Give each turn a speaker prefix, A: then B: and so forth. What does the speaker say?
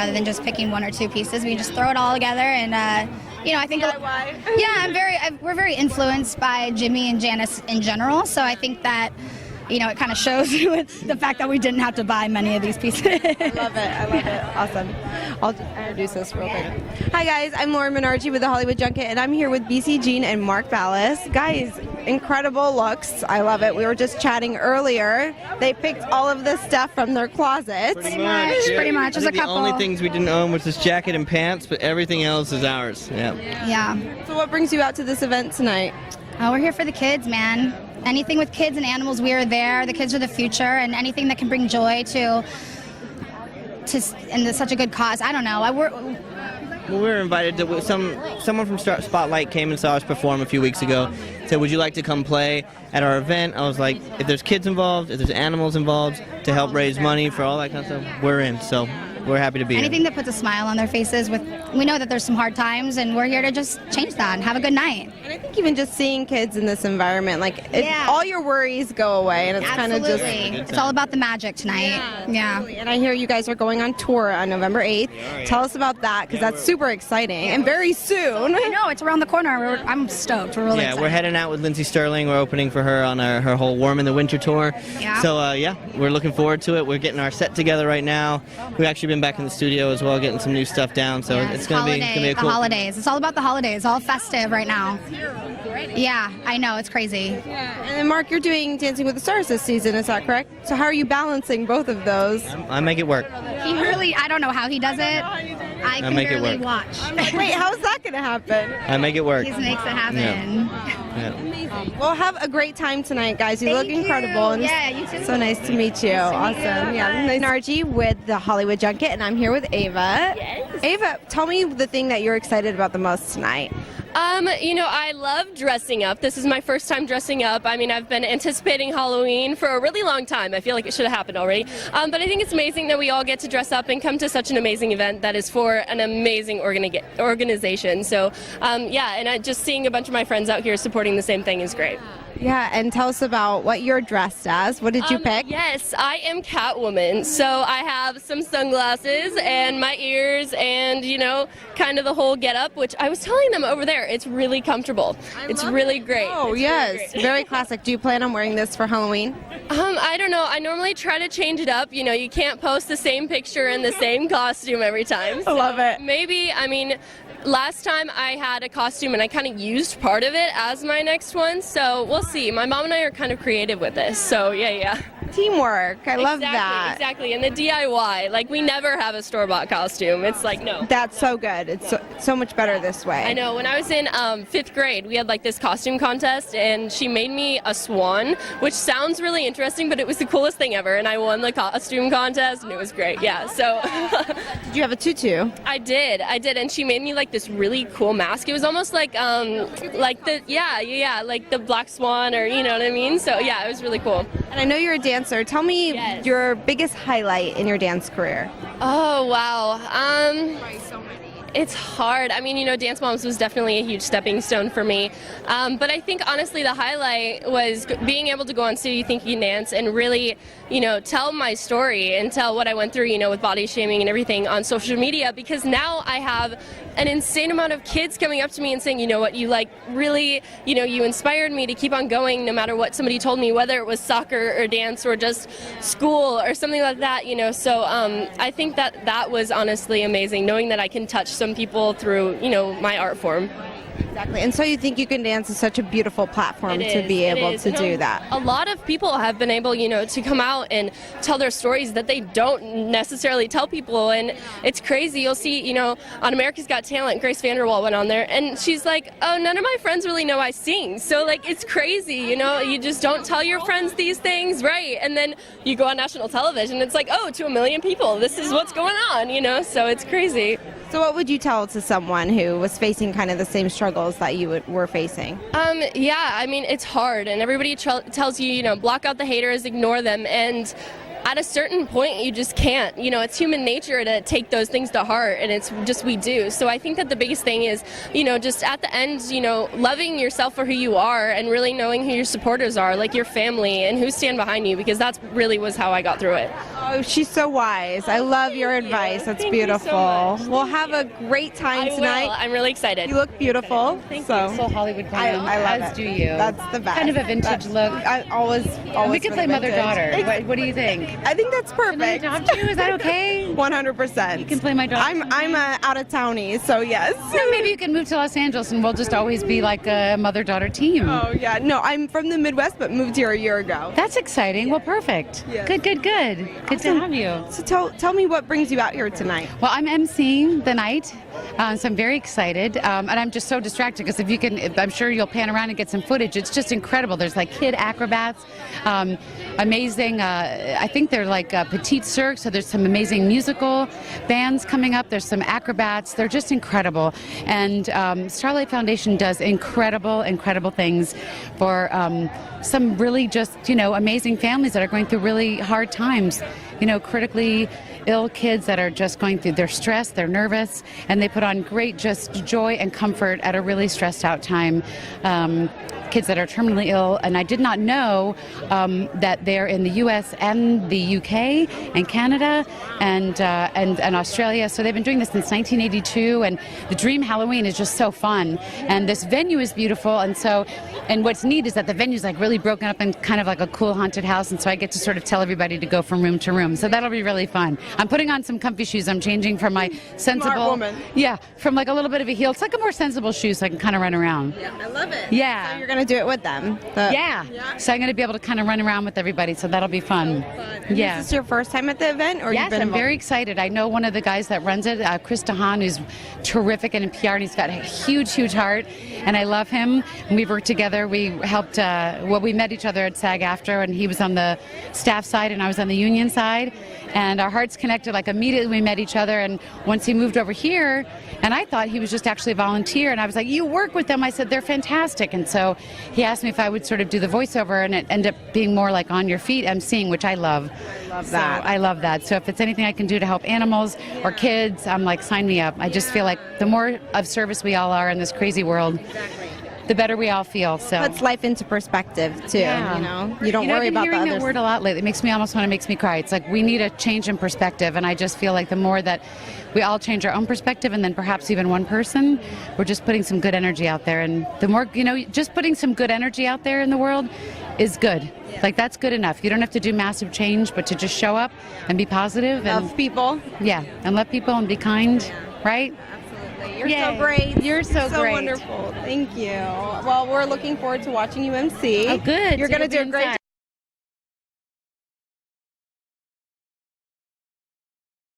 A: rather than just picking one or two pieces. We just throw it all together, and I think we're very influenced by Jimmy and Janice in general. So I think that it kind of shows with the fact that we didn't have to buy many of these pieces.
B: I love it. Awesome. I'll just introduce this real quick. Hi guys, I'm Lauren Menarche with the Hollywood Junket, and I'm here with BC Jean and Mark Ballas. Guys, incredible looks. I love it. We were just chatting earlier. They picked all of this stuff from their closets.
A: Pretty much. There's a couple.
C: The only things we didn't own was this jacket and pants, but everything else is ours.
A: Yeah.
B: So what brings you out to this event tonight?
A: Oh, we're here for the kids, man. Anything with kids and animals, we are there. The kids are the future, and anything that can bring joy to and such a good cause. I don't know.
C: We were invited to someone from Spotlight came and saw us perform a few weeks ago. Said, would you like to come play at our event? I was like, if there's kids involved, if there's animals involved, to help raise money for all that kind of stuff, we're in. So we're happy to be
A: anything that puts a smile on their faces. We know that there's some hard times, and we're here to just change that and have a good night.
B: And I think even just seeing kids in this environment, all your worries go away, and it's kind of just...
A: It's all about the magic tonight. Yeah.
B: And I hear you guys are going on tour on November 8th. Tell us about that, because that's super exciting, and very soon.
A: I know, it's around the corner. I'm stoked. We're really excited.
C: We're heading out with Lindsey Sterling. We're opening for her on her whole Warm in the Winter tour.
A: Yeah.
C: So, we're looking forward to it. We're getting our set together right now. We've actually been back in the studio as well, getting some new stuff down. So it's going to be a cool...
A: The holidays. It's all about the holidays. All festive right now. Yeah, I know. It's crazy.
B: Yeah. And then, Mark, you're doing Dancing with the Stars this season. Is that correct? So how are you balancing both of those?
C: I make it work.
A: I don't know how he does it. I can
C: make
A: barely
C: it work.
A: watch.
B: Wait, how's that going to happen?
C: I make it work.
A: He makes it happen.
C: Yeah.
B: Amazing. Well, have a great time tonight, guys. You look incredible. And
A: you too.
B: So nice to meet you. Awesome. Nice. Narji with the Hollywood Junket, and I'm here with Ava.
D: Yes.
B: Ava, tell me the thing that you're excited about the most tonight.
D: I love dressing up. This is my first time dressing up. I mean, I've been anticipating Halloween for a really long time. I feel like it should have happened already. But I think it's amazing that we all get to dress up and come to such an amazing event that is for an amazing organization. So, and just seeing a bunch of my friends out here supporting the same thing is great.
B: Yeah, and tell us about what you're dressed as. What did you pick?
D: Yes, I am Catwoman. So I have some sunglasses and my ears and, kind of the whole getup, which I was telling them over there, it's really comfortable. It's really great.
B: Oh,
D: it's
B: yes.
D: really great.
B: Very classic. Do you plan on wearing this for Halloween?
D: I don't know. I normally try to change it up. You can't post the same picture in the same costume every time.
B: I love it.
D: Maybe, last time I had a costume and I kind of used part of it as my next one, so we'll see. My mom and I are kind of creative with this, so yeah.
B: Teamwork. I love that.
D: Exactly, and the DIY. We never have a store-bought costume. It's no.
B: That's so good. It's so much better this way.
D: I know. When I was in 5th grade, we had this costume contest, and she made me a swan, which sounds really interesting, but it was the coolest thing ever, and I won the costume contest, and it was great. Yeah, so.
B: Did you have a tutu?
D: I did, and she made me this really cool mask. It was almost like the black swan, or you know what I mean. So yeah, it was really cool.
B: And I know you're a dancer. Tell me your biggest highlight in your dance career.
D: Oh wow. It's hard. Dance Moms was definitely a huge stepping stone for me. But I think, honestly, the highlight was being able to go on So You Think You Can Dance and really, tell my story and tell what I went through, with body shaming and everything on social media, because now I have an insane amount of kids coming up to me and saying, you know what, you really, you inspired me to keep on going no matter what somebody told me, whether it was soccer or dance or just school or something like that, So I think that was honestly amazing, knowing that I can touch some people through, my art form.
B: Exactly. And So You Think You Can Dance is such a beautiful platform to be able to do that.
D: A lot of people have been able, to come out and tell their stories that they don't necessarily tell people. And it's crazy. You'll see, on America's Got Talent, Grace Vanderwall went on there and she's like, oh, none of my friends really know I sing. So it's crazy, you just don't tell your friends these things. Right. And then you go on national television. It's to 1 million people, this is what's going on, so it's crazy.
B: So what would you tell to someone who was facing kind of the same struggles that you were facing?
D: It's hard, and everybody tells you, block out the haters, ignore them, and at a certain point you just can't. It's human nature to take those things to heart, and it's just we do. So I think that the biggest thing is, just at the end, loving yourself for who you are and really knowing who your supporters are, like your family and who stand behind you, because that's really was how I got through it.
B: Oh, she's so wise. I love your advice. That's
D: Thank you so
B: beautiful.
D: much.
B: We'll have a great time tonight.
D: I'm really excited.
B: You look beautiful.
D: Thank
B: so.
E: So Hollywood Glam,
B: I love
E: as
B: it.
E: do you.
B: That's the best.
E: Kind of a vintage look.
B: I always
E: We could play
B: been vintage.
E: mother-daughter. What do you think?
B: I think that's
E: Can I
B: perfect.
E: adopt you? Is that okay?
B: 100%.
E: You can play my daughter.
B: I'm a out of townie, so yes.
E: Then maybe you can move to Los Angeles and we'll just always be like a mother-daughter team.
B: Oh yeah, no, I'm from the Midwest, but moved here a year ago.
E: That's exciting. Well, perfect.
B: Yes.
E: Good. Good
B: Awesome.
E: to have you.
B: So tell me what brings you out here tonight.
E: Well, I'm emceeing the night, so I'm very excited, and I'm just so distracted because I'm sure you'll pan around and get some footage. It's just incredible. There's like kid acrobats, amazing. I think they're like Petite Cirque, so there's some amazing musical bands coming up. There's some acrobats. They're just incredible, and Starlight Foundation does incredible things for some really just amazing families that are going through really hard times. Critically ill kids that are just going through, they're stressed, they're nervous, and they put on great just joy and comfort at a really stressed out time. Kids that are terminally ill, and I did not know that they're in the U.S. and the U.K. and Canada and Australia. So they've been doing this since 1982, and the Dream Halloween is just so fun. And this venue is beautiful, and what's neat is that the venue's like really broken up in kind of like a cool haunted house, and so I get to sort of tell everybody to go from room to room. So that'll be really fun. I'm putting on some comfy shoes. I'm changing from my sensible,
B: Smart woman.
E: yeah, from like a little bit of a heel. It's like a more sensible shoe, so I can kind of run around.
B: Yeah, I love it.
E: Yeah.
B: So you're gonna do it with them.
E: Yeah. So I'm going to be able to kind of run around with everybody, so that'll be fun. Yeah.
B: Is this your first time at the event, or
E: Yes,
B: you've been
E: I'm
B: involved?
E: very excited. I know one of the guys that runs it, Chris DeHaan, who's terrific and in PR, and he's got a huge heart, and I love him. And we've worked together. We helped, we met each other at SAG-AFTRA, and he was on the staff side, and I was on the union side, and our hearts connected. Like immediately we met each other, and once he moved over here, and I thought he was just actually a volunteer, and I was like, you work with them? I said, they're fantastic. And so he asked me if I would sort of do the voiceover, and it ended up being more like on your feet emceeing, which I love.
B: love that.
E: So I love that. So if it's anything I can do to help animals or kids, I'm like, sign me up. I just feel like the more of service we all are in this crazy world, the better we all feel. So
B: Puts life into perspective too.
E: Yeah.
B: You don't worry
E: I've been
B: about the
E: hearing
B: others.
E: that word a lot lately. It makes me makes me cry. It's like we need a change in perspective, and I just feel like the more that we all change our own perspective, and then perhaps even one person, we're just putting some good energy out there. And the more just putting some good energy out there in the world is good. Like that's good enough. You don't have to do massive change, but to just show up and be positive and
B: Love people.
E: yeah, and love people and be kind, right?
B: You're
E: Yay.
B: so great.
E: You're so great.
B: wonderful. Thank you. Well, we're looking forward to watching you MC.
E: Oh, good.
B: You're
E: So
B: going to
E: you'll
B: do
E: be
B: a great
E: inside.